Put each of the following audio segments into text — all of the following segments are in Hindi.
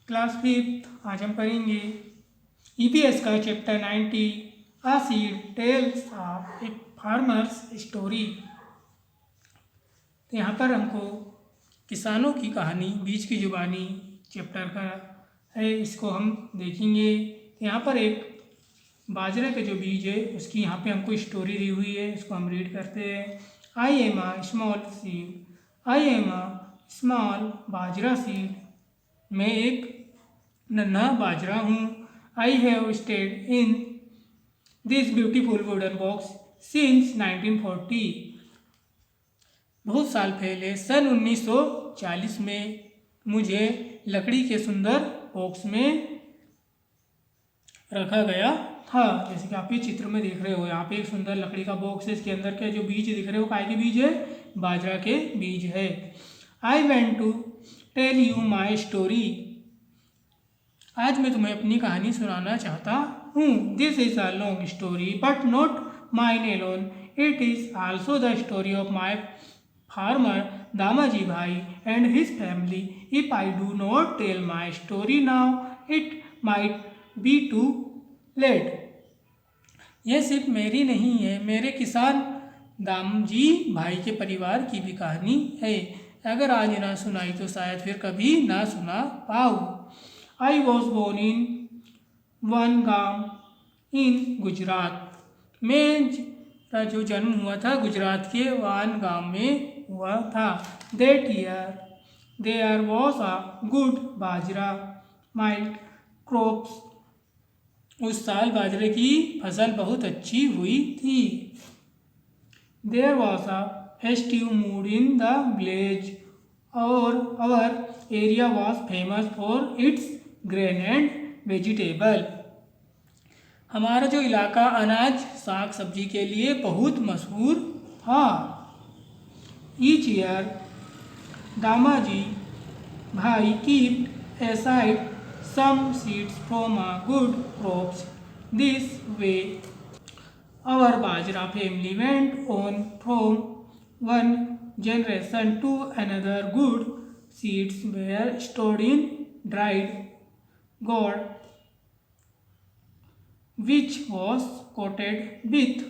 क्लास 5 आज हम पढ़ेंगे ईवीएस का chapter 90 a seed tells of a farmer's story. तो यहाँ पर हमको किसानों की कहानी बीज की जुबानी चैप्टर का है, इसको हम देखेंगे। यहाँ पर एक बाजरे के जो बीज है उसकी यहाँ पे हमको स्टोरी दी हुई है, इसको हम रीड करते हैं। I am a small seed, I am a small bajra seed, मैं एक नन्हा बाजरा हूँ। I have stayed in this beautiful wooden box since 1940, बहुत साल पहले सन 1940 में मुझे लकड़ी के सुंदर बॉक्स में रखा गया था। जैसे कि आप ये चित्र में देख रहे हो, यहाँ पे एक सुंदर लकड़ी का बॉक्स है, इसके अंदर के जो बीज दिख रहे हो काय के बीज है, बाजरा के बीज है। I went to tell you my story, आज मैं तुम्हें अपनी कहानी सुनाना चाहता हूँ। This is a long story but not mine alone, it is also the story of my farmer Damaji bhai and his family. If I do not tell my story now it might be too late. यह सिर्फ मेरी नहीं है, मेरे किसान दामजी भाई के परिवार की भी कहानी है। अगर आज ना सुनाई तो शायद फिर कभी ना सुना पाऊँ। I was born in one गांव इन गुजरात, मेरा जो जन्म हुआ था गुजरात के वान गांव में हुआ था। That year there was a good bajra mild crops, उस साल बाजरे की फसल बहुत अच्छी हुई थी। There was a festive mood in the village और our area was famous for its grain and vegetable, हमारा जो इलाका अनाज साग सब्जी के लिए बहुत मशहूर था। ईच ईयर दामाजी भाई keeped aside some seeds from a good crops. This way our bajra family went on from one generation to another. Good seeds were stored in dried gourd which was coated with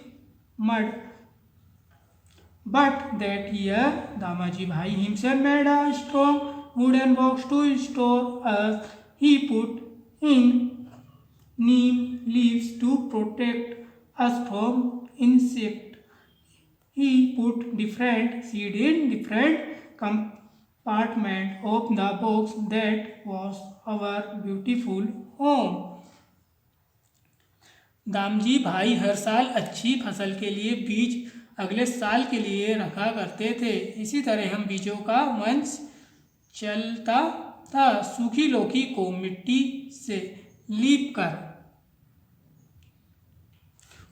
mud. But that year Damaji Bhai himself made a strong wooden box to store us. He put in neem leaves to protect us from insect. He put different seed in different compartment of the box. That was our beautiful home. Damji भाई हर साल अच्छी फसल के लिए बीज अगले साल के लिए रखा करते थे। इसी तरह हम बीजों का वंश चलता था। सूखी लौकी को मिट्टी से लीप कर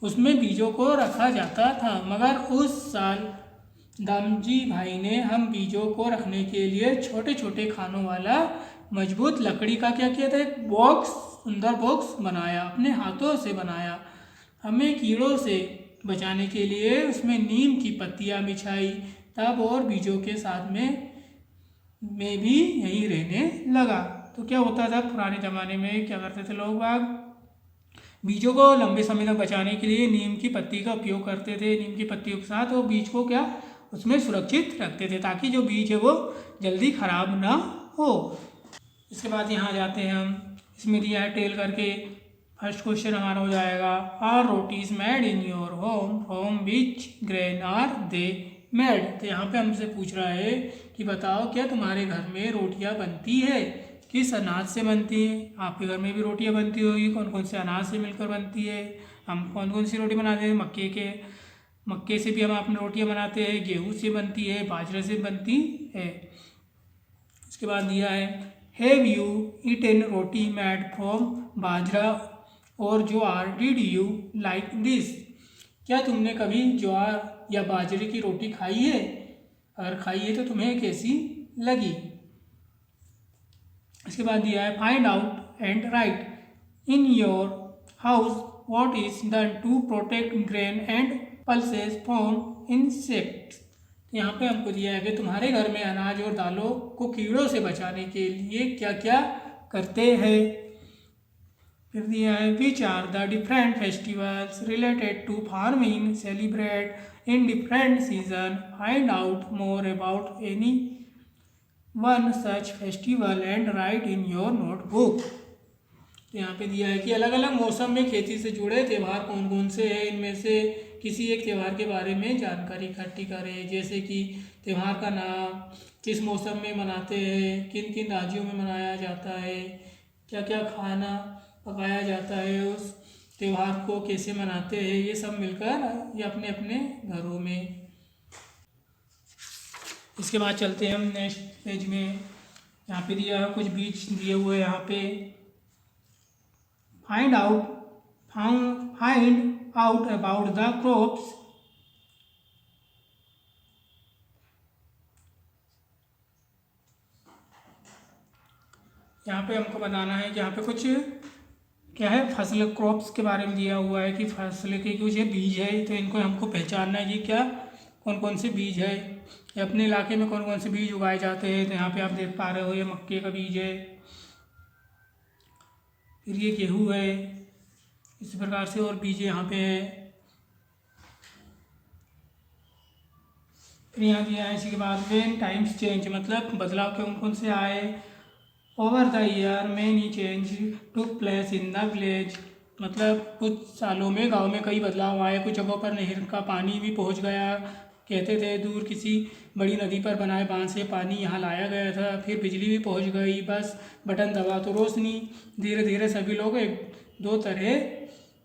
उसमें बीजों को रखा जाता था, मगर उस साल दामजी भाई ने हम बीजों को रखने के लिए छोटे छोटे खानों वाला मजबूत लकड़ी का क्या किया था, एक बॉक्स, सुंदर बॉक्स बनाया, अपने हाथों से बनाया। हमें कीड़ों से बचाने के लिए उसमें नीम की पत्तियां बिछाई, तब और बीजों के साथ में भी यहीं रहने लगा। तो क्या होता था पुराने ज़माने में, क्या करते थे लोग बाग, बीजों को लंबे समय तक बचाने के लिए नीम की पत्ती का उपयोग करते थे। नीम की पत्तियों के साथ वो बीज को क्या उसमें सुरक्षित रखते थे ताकि जो बीज है वो जल्दी खराब ना हो। इसके बाद यहाँ जाते हैं हम, इसमें दिया है टेल करके। फर्स्ट क्वेश्चन हमारा हो जाएगा, are rotis made in your home from which grain are they made. तो यहाँ पे हमसे पूछ रहा है कि बताओ क्या तुम्हारे घर में रोटियाँ बनती है, किस अनाज से बनती है। आपके घर में भी रोटियाँ बनती होगी, कौन कौन से अनाज से मिलकर बनती है। हम कौन कौन सी रोटी बनाते हैं, मक्के से भी हम अपनी रोटियाँ बनाते हैं, गेहूँ से बनती है, बाजरे से बनती है। इसके बाद दिया है, have you eaten roti made from bajra और jowar, did you like this. क्या तुमने कभी ज्वार या बाजरे की रोटी खाई है, अगर खाई है तो तुम्हें कैसी लगी। इसके बाद दिया है, find out and write in your house what is done to protect grain and pulses from insects. यहाँ पे हमको दिया है कि तुम्हारे घर में अनाज और दालों को कीड़ों से बचाने के लिए क्या क्या करते हैं। फिर दिया है which are the different festivals related to farming celebrate in different season, find out more about any one such festival and write in your notebook. तो यहाँ पे दिया है कि अलग अलग मौसम में खेती से जुड़े त्यौहार कौन कौन से हैं, इनमें से किसी एक त्यौहार के बारे में जानकारी इकट्ठी करें। जैसे कि त्यौहार का नाम, किस मौसम में मनाते हैं, किन किन राज्यों में मनाया जाता है, क्या क्या खाना पकाया जाता है, उस त्यौहार को कैसे मनाते हैं, ये सब मिलकर ये अपने अपने घरों में। इसके बाद चलते हैं हम नेक्स्ट पेज में। यहाँ पे दिया है कुछ बीज दिए हुए यहाँ पे। Find out about the crops. यहाँ पे हमको बताना है कि यहाँ पे कुछ क्या है, फसल क्रॉप्स के बारे में दिया हुआ है कि फसल के कुछ ये बीज है, तो इनको हमको पहचानना है कि क्या कौन कौन से बीज है, अपने इलाके में कौन कौन से बीज उगाए जाते हैं। तो यहाँ पे आप देख पा रहे हो ये मक्के का बीज है, फिर ये गेहूँ है, इसी प्रकार से और बीज यहाँ पे है। फिर यहाँ दिया है इसी के बाद व्हेन टाइम्स चेंज, मतलब बदलाव कौन कौन से आए। Over the year many change took place in the village, मतलब कुछ सालों में गांव में कई बदलाव आए। कुछ जगहों पर नहर का पानी भी पहुंच गया, कहते थे दूर किसी बड़ी नदी पर बनाए बांध से पानी यहाँ लाया गया था। फिर बिजली भी पहुंच गई, बस बटन दबा तो रोशनी। धीरे धीरे सभी लोग एक दो तरह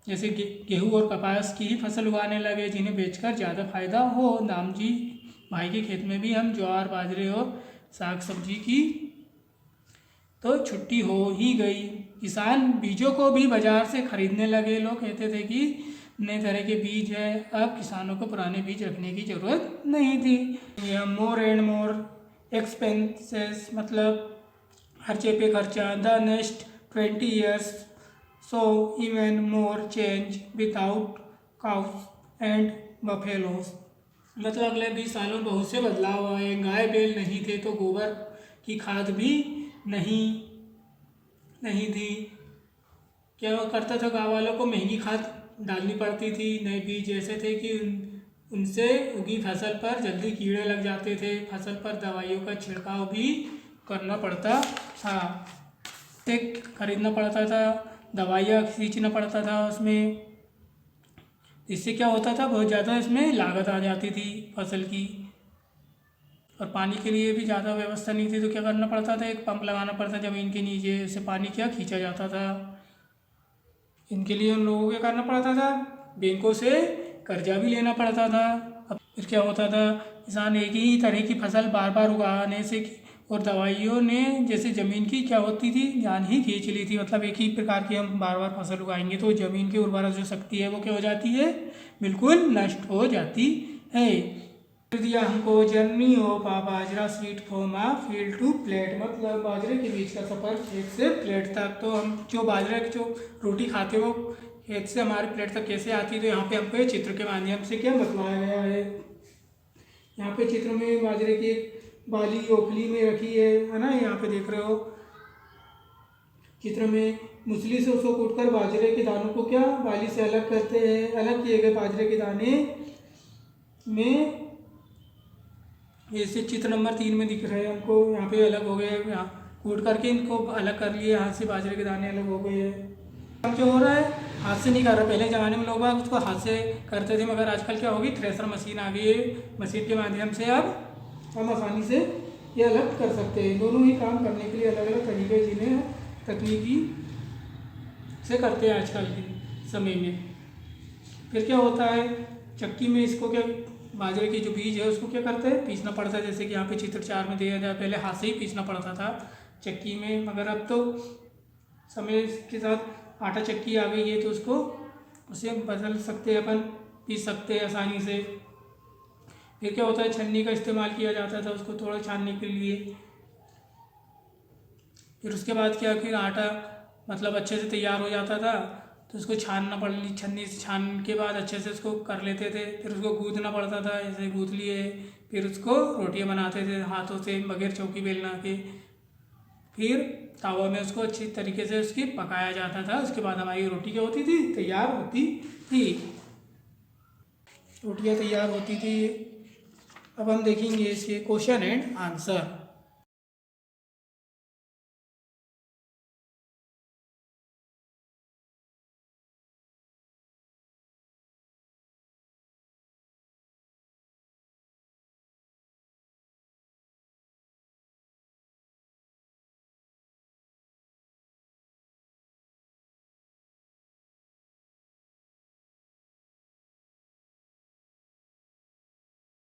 जैसे गेहूँ और कपास की ही फसल उगाने लगे, जिन्हें बेचकर ज़्यादा फायदा हो। नामजी भाई के खेत में भी हम ज्वार बाजरे और साग सब्जी की तो छुट्टी हो ही गई। किसान बीजों को भी बाजार से खरीदने लगे। लोग कहते थे कि नए तरह के बीज है, अब किसानों को पुराने बीज रखने की ज़रूरत नहीं थी। यह मोर एंड मोर एक्सपेंसेस, मतलब खर्चे पे खर्चा। The next 20 years so even more change without cows and buffaloes, मतलब अगले 20 सालों में बहुत से बदलाव आए। गाय बैल नहीं थे तो गोबर की खाद भी नहीं थी। क्या करता था, गाँव वालों को महंगी खाद डालनी पड़ती थी। नए बीज ऐसे थे कि उनसे उगी फसल पर जल्दी कीड़े लग जाते थे। फसल पर दवाइयों का छिड़काव भी करना पड़ता था, टेक खरीदना पड़ता था, दवाइयाँ खींचना पड़ता था उसमें। इससे क्या होता था, बहुत ज़्यादा इसमें लागत आ जाती थी फसल की। और पानी के लिए भी ज़्यादा व्यवस्था नहीं थी, तो क्या करना पड़ता था, एक पंप लगाना पड़ता ज़मीन के नीचे, उससे पानी क्या खींचा जाता था। इनके लिए उन लोगों को क्या करना पड़ता था, बैंकों से कर्जा भी लेना पड़ता था। अब फिर क्या होता था, किसान एक ही तरह की फसल बार बार उगाने से और दवाइयों ने जैसे ज़मीन की क्या होती थी, जान ही खींच ली थी। मतलब एक ही प्रकार की हम बार बार फसल उगाएंगे तो ज़मीन की उर्वरक जो शक्ति है वो क्या हो जाती है, बिल्कुल नष्ट हो जाती है। फिर दिया हमको journey of a bajra seed from a field to plate, मतलब बाजरे के बीच का सफ़र खेत से प्लेट तक। तो हम जो बाजरे की जो रोटी खाते हैं वो खेत से हमारे प्लेट तक कैसे आती है, तो यहाँ पे हमको चित्र के माध्यम से क्या बतलाया गया है। यहाँ पे चित्र में बाजरे की एक बाली ओखली में रखी है ना, यहाँ पे देख रहे हो चित्र में। मुसली से उसको कूटकर बाजरे के दानों को क्या बाली से अलग करते हैं। अलग किए गए बाजरे के दाने में जैसे चित्र नंबर 3 में दिख रहे हैं हमको, यहाँ पे अलग हो गए, यहाँ कूट करके इनको अलग कर लिए, हाथ से बाजरे के दाने अलग हो गए हैं। अब क्या हो रहा है, हाथ से नहीं कर रहा। पहले ज़माने में लोग उसको हाथ से करते थे, मगर आजकल क्या होगी, थ्रेशर मशीन आ गई है। मशीन के माध्यम से अब हम आसानी से ये अलग कर सकते हैं। दोनों ही काम करने के लिए अलग अलग तरीके जिन्हें तकनीकी से करते हैं आजकल के समय में। फिर क्या होता है, चक्की में इसको क्या बाजरे के जो बीज है उसको क्या करते हैं, पीसना पड़ता है। जैसे कि यहाँ पे चित्र 4 में दिया जाए, पहले हाथ से ही पीसना पड़ता था चक्की में, मगर अब तो समय के साथ आटा चक्की आ गई है, तो उसको उसे बदल सकते हैं अपन, पीस सकते हैं आसानी से। फिर क्या होता है, छन्नी का इस्तेमाल किया जाता था उसको थोड़ा छानने के लिए। फिर उसके बाद क्या, फिर आटा मतलब अच्छे से तैयार हो जाता था तो उसको छानना पड़ी, छन्नी से छान के बाद अच्छे से उसको कर लेते थे। फिर उसको गूँथना पड़ता था, ऐसे गूँथ लिए, फिर उसको रोटियां बनाते थे हाथों से बगैर चौकी बेलना के। फिर तावा में उसको अच्छी तरीके से उसकी पकाया जाता था। उसके बाद हमारी रोटी क्या होती थी, तैयार होती थी। रोटियां तैयार होती थी। अब हम देखेंगे इसके क्वेश्चन एंड आंसर।